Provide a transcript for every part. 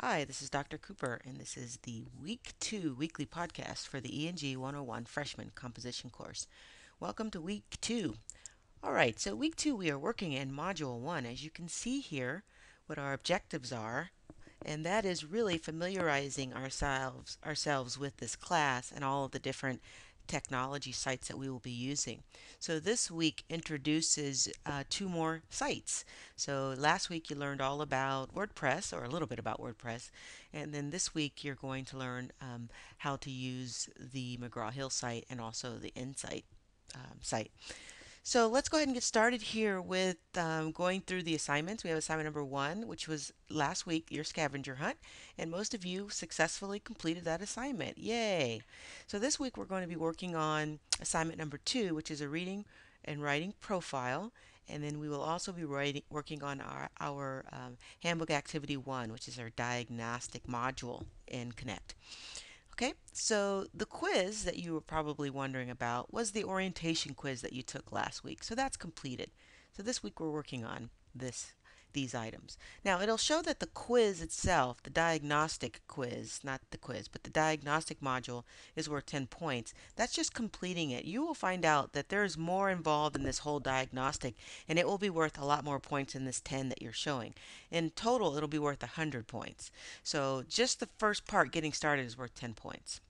Hi, this is Dr. Cooper, and this is the Week 2 weekly podcast for the ENG101 Freshman Composition course. Welcome to Week 2. All right, so Week 2 we are working in Module 1. As you can see here, what our objectives are, and that is really familiarizing ourselves with this class and all of the different technology sites that we will be using. So this week introduces two more sites. So last week you learned all about WordPress, or a little bit about WordPress, and then this week you're going to learn how to use the McGraw-Hill site and also the Insight site. So let's go ahead and get started here with going through the assignments. We have assignment number 1, which was last week, your scavenger hunt, and most of you successfully completed that assignment. Yay! So this week we're going to be working on assignment number 2, which is a reading and writing profile, and then we will also be working on our Handbook Activity 1, which is our diagnostic module in Connect. Okay, so the quiz that you were probably wondering about was the orientation quiz that you took last week. So that's completed. So this week we're working on these items. Now it'll show that the quiz itself, the diagnostic quiz, not the quiz, but the diagnostic module is worth 10 points. That's just completing it. You will find out that there's more involved in this whole diagnostic, and it will be worth a lot more points than this 10 that you're showing. In total, it'll be worth 100 points. So just the first part, getting started, is worth 10 points.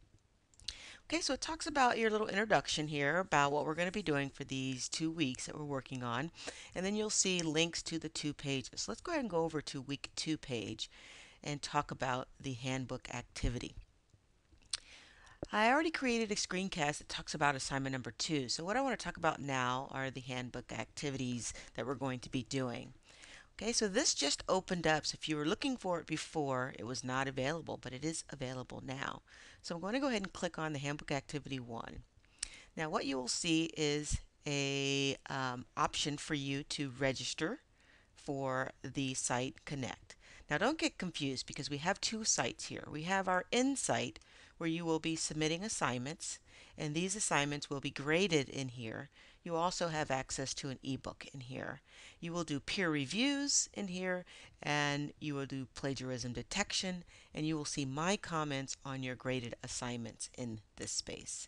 Okay, so it talks about your little introduction here about what we're going to be doing for these 2 weeks that we're working on. And then you'll see links to the 2 pages. Let's go ahead and go over to week 2 page and talk about the handbook activity. I already created a screencast that talks about assignment number 2. So what I want to talk about now are the handbook activities that we're going to be doing. Okay, so this just opened up. So if you were looking for it before, it was not available, but it is available now. So I'm going to go ahead and click on the Handbook Activity 1. Now what you will see is a option for you to register for the site Connect. Now don't get confused because we have two sites here. We have our Insight where you will be submitting assignments, and these assignments will be graded in here. You also have access to an ebook in here. You will do peer reviews in here, and you will do plagiarism detection, and you will see my comments on your graded assignments in this space.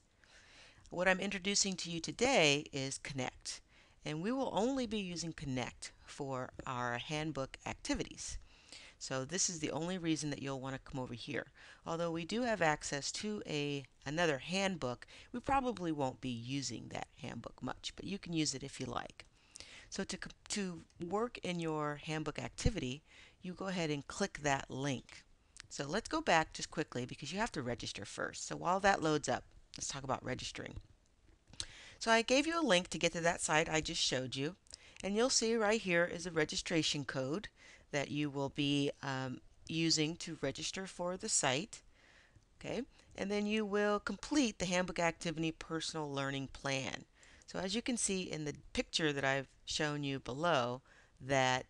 What I'm introducing to you today is Connect, and we will only be using Connect for our handbook activities. So this is the only reason that you'll want to come over here. Although we do have access to another handbook, we probably won't be using that handbook much, but you can use it if you like. So to work in your handbook activity, you go ahead and click that link. So let's go back just quickly because you have to register first. So while that loads up, let's talk about registering. So I gave you a link to get to that site I just showed you, and you'll see right here is a registration code that you will be using to register for the site. Okay, and then you will complete the Handbook Activity Personal Learning Plan. So as you can see in the picture that I've shown you below, that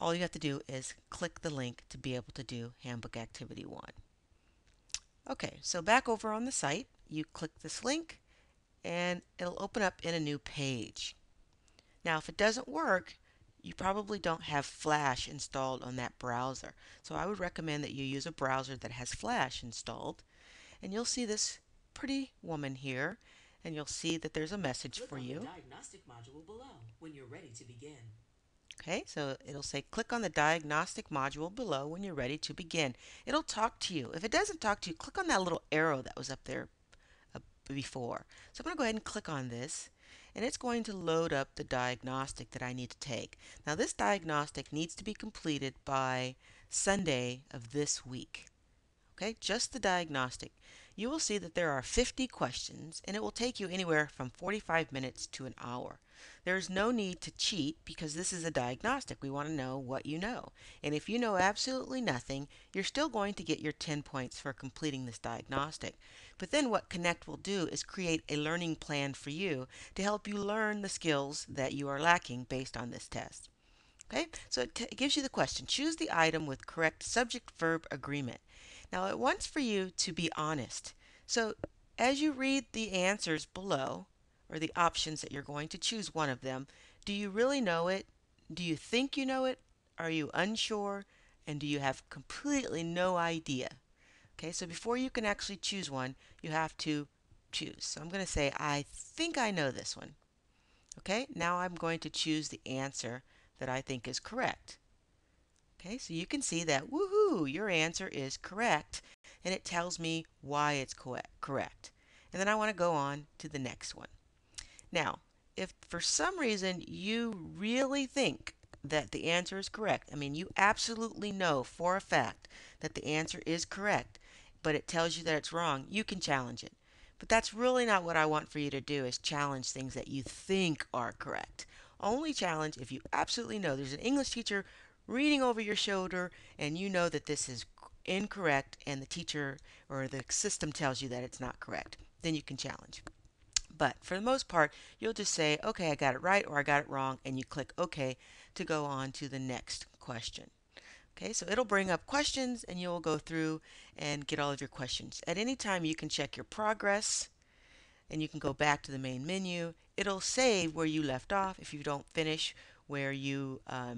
all you have to do is click the link to be able to do Handbook Activity 1. Okay, so back over on the site, you click this link and it'll open up in a new page. Now, if it doesn't work, you probably don't have Flash installed on that browser. So I would recommend that you use a browser that has Flash installed. And you'll see this pretty woman here, and you'll see that there's a message for you. Click on the diagnostic module below when you're ready to begin. Okay, so it'll say click on the diagnostic module below when you're ready to begin. It'll talk to you. If it doesn't talk to you, click on that little arrow that was up there before. So I'm going to go ahead and click on this, and it's going to load up the diagnostic that I need to take. Now this diagnostic needs to be completed by Sunday of this week. Okay, just the diagnostic. You will see that there are 50 questions, and it will take you anywhere from 45 minutes to an hour. There's no need to cheat because this is a diagnostic. We want to know what you know. And if you know absolutely nothing, you're still going to get your 10 points for completing this diagnostic. But then what Connect will do is create a learning plan for you to help you learn the skills that you are lacking based on this test. Okay, so it gives you the question. Choose the item with correct subject-verb agreement. Now it wants for you to be honest. So as you read the answers below, or the options that you're going to choose one of them, do you really know it? Do you think you know it? Are you unsure? And do you have completely no idea? Okay, so before you can actually choose one, you have to choose. So I'm going to say, I think I know this one. Okay, now I'm going to choose the answer that I think is correct. Okay, so you can see that, woohoo, your answer is correct, and it tells me why it's correct. And then I want to go on to the next one. Now, if for some reason you really think that the answer is correct, I mean, you absolutely know for a fact that the answer is correct, but it tells you that it's wrong, you can challenge it. But that's really not what I want for you to do is challenge things that you think are correct. Only challenge if you absolutely know there's an English teacher reading over your shoulder and you know that this is incorrect and the teacher or the system tells you that it's not correct. Then you can challenge. But for the most part, you'll just say, okay, I got it right or I got it wrong, and you click OK to go on to the next question. Okay, so it'll bring up questions and you'll go through and get all of your questions. At any time, you can check your progress and you can go back to the main menu. It'll save where you left off if you don't finish where you uh,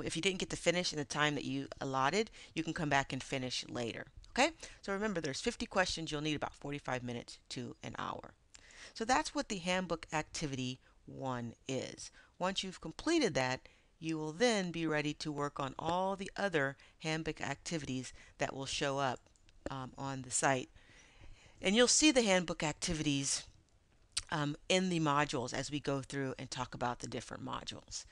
if you didn't get to finish in the time that you allotted, you can come back and finish later. Okay? So remember, there's 50 questions. You'll need about 45 minutes to an hour. So that's what the Handbook Activity 1 is. Once you've completed that, you will then be ready to work on all the other handbook activities that will show up on the site. And you'll see the handbook activities in the modules as we go through and talk about the different modules.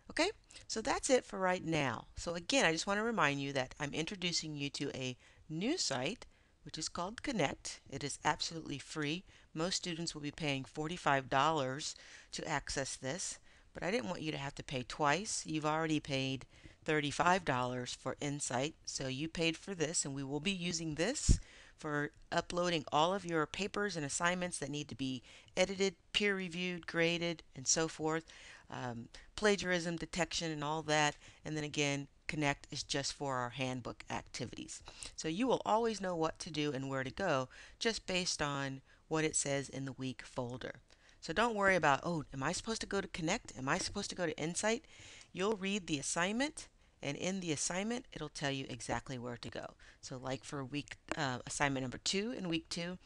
Okay, so that's it for right now. So again, I just want to remind you that I'm introducing you to a new site which is called Connect. It is absolutely free. Most students will be paying $45 to access this, but I didn't want you to have to pay twice. You've already paid $35 for Insight, so you paid for this, and we will be using this for uploading all of your papers and assignments that need to be edited, peer reviewed, graded, and so forth. Plagiarism detection and all that. And then again, Connect is just for our handbook activities. So you will always know what to do and where to go just based on what it says in the week folder. So don't worry about, oh, am I supposed to go to Connect? Am I supposed to go to Insight? You'll read the assignment, and in the assignment, it'll tell you exactly where to go. So, like for week assignment number 2 in week 2,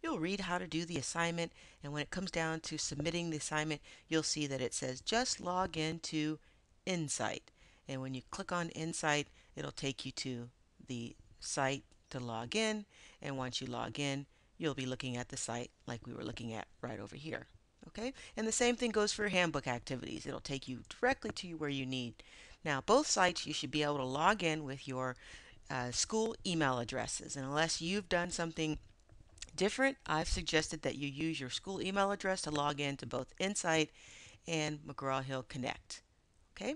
you'll read how to do the assignment, and when it comes down to submitting the assignment, you'll see that it says just log into Insight. And when you click on Insight, it'll take you to the site to log in. And once you log in, you'll be looking at the site like we were looking at right over here. Okay? And the same thing goes for handbook activities. It'll take you directly to where you need. Now, both sites you should be able to log in with your school email addresses. And unless you've done something different, I've suggested that you use your school email address to log in to both Insight and McGraw-Hill Connect. Okay?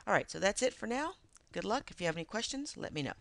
All right, so that's it for now. Good luck. If you have any questions, let me know.